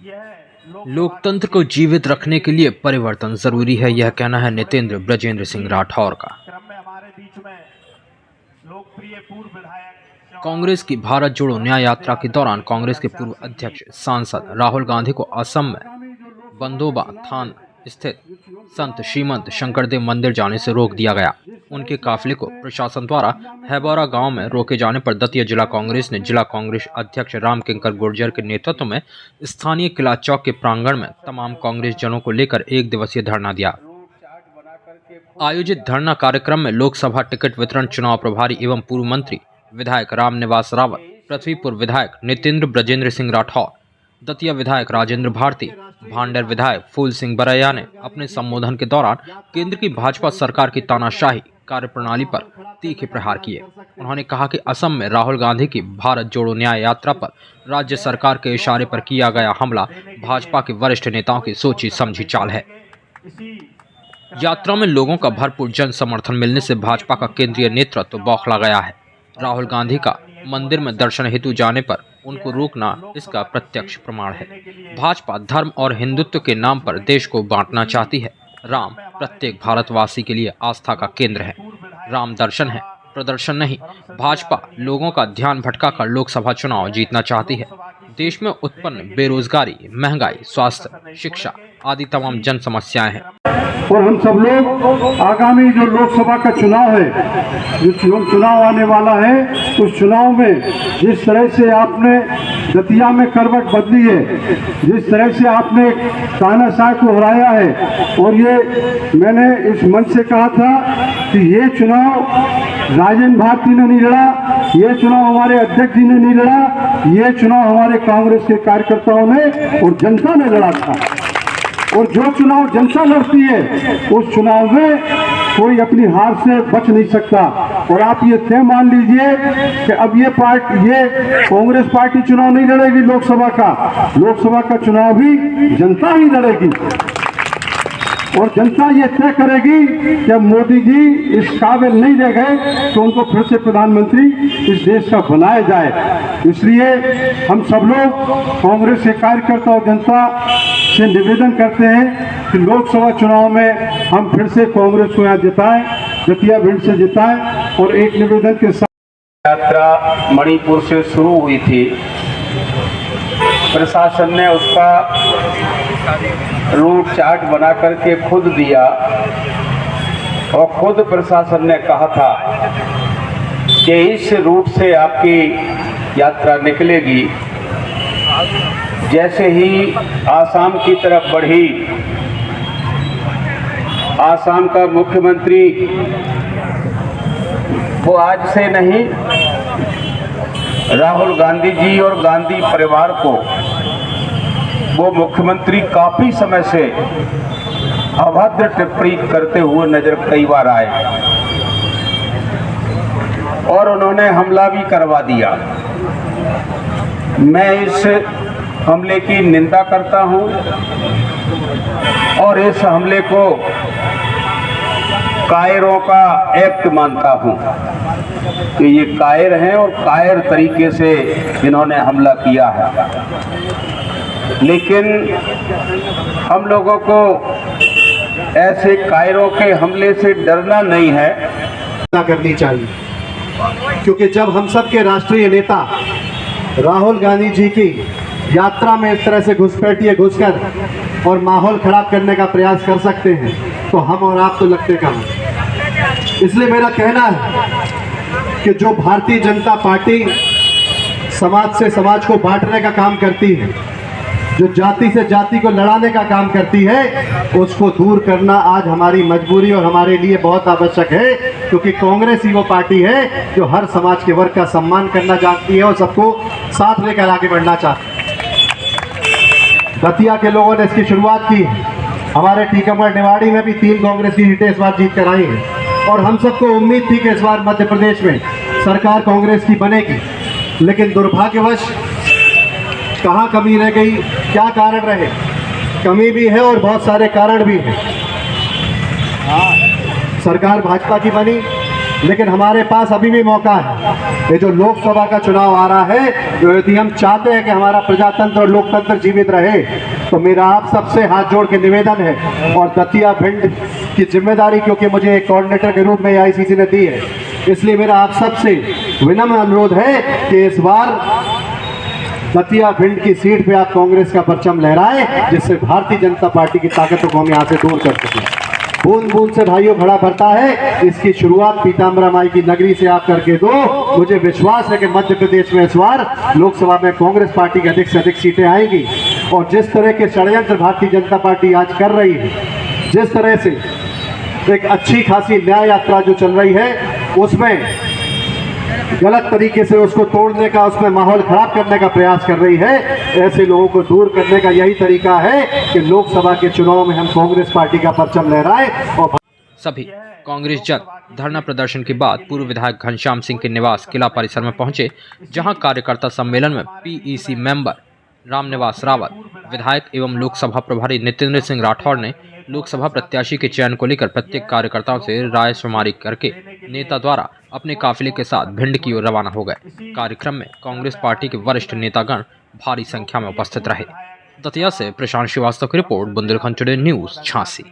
लोकतंत्र को जीवित रखने के लिए परिवर्तन जरूरी है, यह कहना है नितेंद्र ब्रजेंद्र सिंह राठौर का। कांग्रेस की भारत जोड़ो न्याय यात्रा के दौरान कांग्रेस के पूर्व अध्यक्ष सांसद राहुल गांधी को असम में बंदोबा थान स्थित संत श्रीमंत शंकरदेव मंदिर जाने से रोक दिया गया। उनके काफिले को प्रशासन द्वारा हैबौरा गांव में रोके जाने पर दतिया जिला कांग्रेस ने जिला कांग्रेस अध्यक्ष राम किंकर गुर्जर के नेतृत्व में स्थानीय किला चौक के प्रांगण में तमाम कांग्रेस जनों को लेकर एक दिवसीय धरना दिया। आयोजित धरना कार्यक्रम में लोकसभा टिकट वितरण चुनाव प्रभारी एवं पूर्व मंत्री विधायक रामनिवास रावत, पृथ्वीपुर विधायक नितेंद्र ब्रजेंद्र सिंह राठौर, दतिया विधायक राजेंद्र भारती, भांडेर विधायक फूल सिंह बरैया ने अपने संबोधन के दौरान केंद्र की भाजपा सरकार की तानाशाही कार्यप्रणाली पर तीखे प्रहार किए। उन्होंने कहा कि असम में राहुल गांधी की भारत जोड़ो न्याय यात्रा पर राज्य सरकार के इशारे पर किया गया हमला भाजपा के वरिष्ठ नेताओं की सोची समझी चाल है। यात्रा में लोगों का भरपूर जन समर्थन मिलने से भाजपा का केंद्रीय नेतृत्व बौखला गया है। राहुल गांधी का मंदिर में दर्शन हेतु जाने पर उनको रोकना इसका प्रत्यक्ष प्रमाण है। भाजपा धर्म और हिंदुत्व के नाम पर देश को बांटना चाहती है। राम प्रत्येक भारतवासी के लिए आस्था का केंद्र है। राम दर्शन है, प्रदर्शन नहीं। भाजपा लोगों का ध्यान भटकाकर लोकसभा चुनाव जीतना चाहती है। देश में उत्पन्न बेरोजगारी, महंगाई, स्वास्थ्य, शिक्षा आदि तमाम जन समस्याएं हैं। और हम सब लोग आगामी जो लोकसभा का चुनाव है, जो चुनाव आने वाला है, उस चुनाव में जिस तरह से आपने दतिया में करवट बदली है, जिस तरह से आपने तानाशाह को हराया है, और ये मैंने इस मंच से कहा था कि ये चुनाव राजेंद्र भारती ने नहीं लड़ा, ये चुनाव हमारे अध्यक्ष जी ने नहीं लड़ा, ये चुनाव हमारे कांग्रेस के कार्यकर्ताओं ने और जनता ने लड़ा था। और जो चुनाव जनता लड़ती है, उस चुनाव में कोई अपनी हार से बच नहीं सकता। और आप ये तय मान लीजिए कि अब ये कांग्रेस पार्टी चुनाव नहीं लड़ेगी लोकसभा का चुनाव भी जनता ही लड़ेगी। और जनता ये तय करेगी कि अब मोदी जी इस काबिल नहीं रह गए तो उनको फिर से प्रधानमंत्री इस देश का बनाया जाए। इसलिए हम सब लोग कांग्रेस के कार्यकर्ता और जनता से निवेदन करते हैं कि लोकसभा चुनाव में हम फिर से कांग्रेस को यहाँ जिताएं, दतिया भिंड से जिताएं। और एक निवेदन के साथ यात्रा मणिपुर से शुरू हुई थी, प्रशासन ने उसका रूट चार्ट बना करके खुद दिया और खुद प्रशासन ने कहा था कि इस रूट से आपकी यात्रा निकलेगी। जैसे ही आसाम की तरफ बढ़ी, आसाम का मुख्यमंत्री वो आज से नहीं, राहुल गांधी जी और गांधी परिवार को वो मुख्यमंत्री काफी समय से अभद्र टिप्पणी करते हुए नजर कई बार आए और उन्होंने हमला भी करवा दिया। मैं इस हमले की निंदा करता हूं और इस हमले को कायरों का एक्ट मानता हूं कि ये कायर हैं और कायर तरीके से इन्होंने हमला किया है। लेकिन हम लोगों को ऐसे कायरों के हमले से डरना नहीं है, करनी चाहिए। क्योंकि जब हम सब के राष्ट्रीय नेता राहुल गांधी जी की यात्रा में इस तरह से घुसकर और माहौल खराब करने का प्रयास कर सकते हैं, तो हम और आप तो लगते कहाँ। इसलिए मेरा कहना है कि जो भारतीय जनता पार्टी समाज से समाज को बांटने का काम करती है, जो जाति से जाति को लड़ाने का काम करती है, उसको दूर करना आज हमारी मजबूरी और हमारे लिए बहुत आवश्यक है। क्योंकि कांग्रेस ही वो पार्टी है जो हर समाज के वर्ग का सम्मान करना जानती है और सबको साथ लेकर आगे बढ़ना चाहती है। दतिया के लोगों ने इसकी शुरुआत की है। हमारे टीकमगढ़ निवाड़ी में भी 3 कांग्रेस की सीटें इस बार जीत कर आई हैं और हम सबको उम्मीद थी कि इस बार मध्य प्रदेश में सरकार कांग्रेस की बनेगी। लेकिन दुर्भाग्यवश कहाँ कमी रह गई, क्या कारण रहे? कमी भी है और बहुत सारे कारण भी हैं। सरकार भाजपा की बनी, लेकिन हमारे पास अभी भी मौका है। ये जो लोकसभा का चुनाव आ रहा है, तो यदि हम चाहते हैं कि हमारा प्रजातंत्र और लोकतंत्र जीवित रहे, तो मेरा आप सबसे हाथ जोड़ के निवेदन है, और दतिया भिंड की जिम्मेदारी क्योंकि मुझे एक कोऑर्डिनेटर के रूप में AICC ने दी है, इसलिए मेरा आप सबसे विनम्र अनुरोध है कि इस बार दतिया भिंड की सीट पे आप कांग्रेस का परचम लहराएं, जिससे भारतीय जनता पार्टी की ताकतों को हम यहाँ से दूर कर सकें। बूंद बूंद से भाइयों घड़ा भरता है, इसकी शुरुआत पीताम्बरा माई की नगरी से आप करके दो। मुझे विश्वास है कि मध्य प्रदेश में इस बार लोकसभा में कांग्रेस पार्टी की अधिक से अधिक सीटें आएंगी, और जिस तरह के षड्यंत्र भारतीय जनता पार्टी आज कर रही है, जिस तरह से एक अच्छी खासी न्याय यात्रा जो चल रही है, उसमें गलत तरीके से उसको तोड़ने का, उसमें माहौल खराब करने का प्रयास कर रही है, ऐसे लोगों को दूर करने का यही तरीका है कि लोकसभा के चुनाव में हम कांग्रेस पार्टी का परचम लहराएं। और सभी कांग्रेस जन धरना प्रदर्शन के बाद पूर्व विधायक घनश्याम सिंह के निवास किला परिसर में पहुंचे, जहां कार्यकर्ता सम्मेलन में PEC मेंबर रामनिवास रावत, विधायक एवं लोकसभा प्रभारी नितेंद्र सिंह राठौड़ ने लोकसभा प्रत्याशी के चयन को लेकर प्रत्येक कार्यकर्ताओं से राय शुमारी करके नेता द्वारा अपने काफिले के साथ भिंड की ओर रवाना हो गए। कार्यक्रम में कांग्रेस पार्टी के वरिष्ठ नेतागण भारी संख्या में उपस्थित रहे। दतिया से प्रशांत श्रीवास्तव की report, Bundelkhand today news, Jhansi.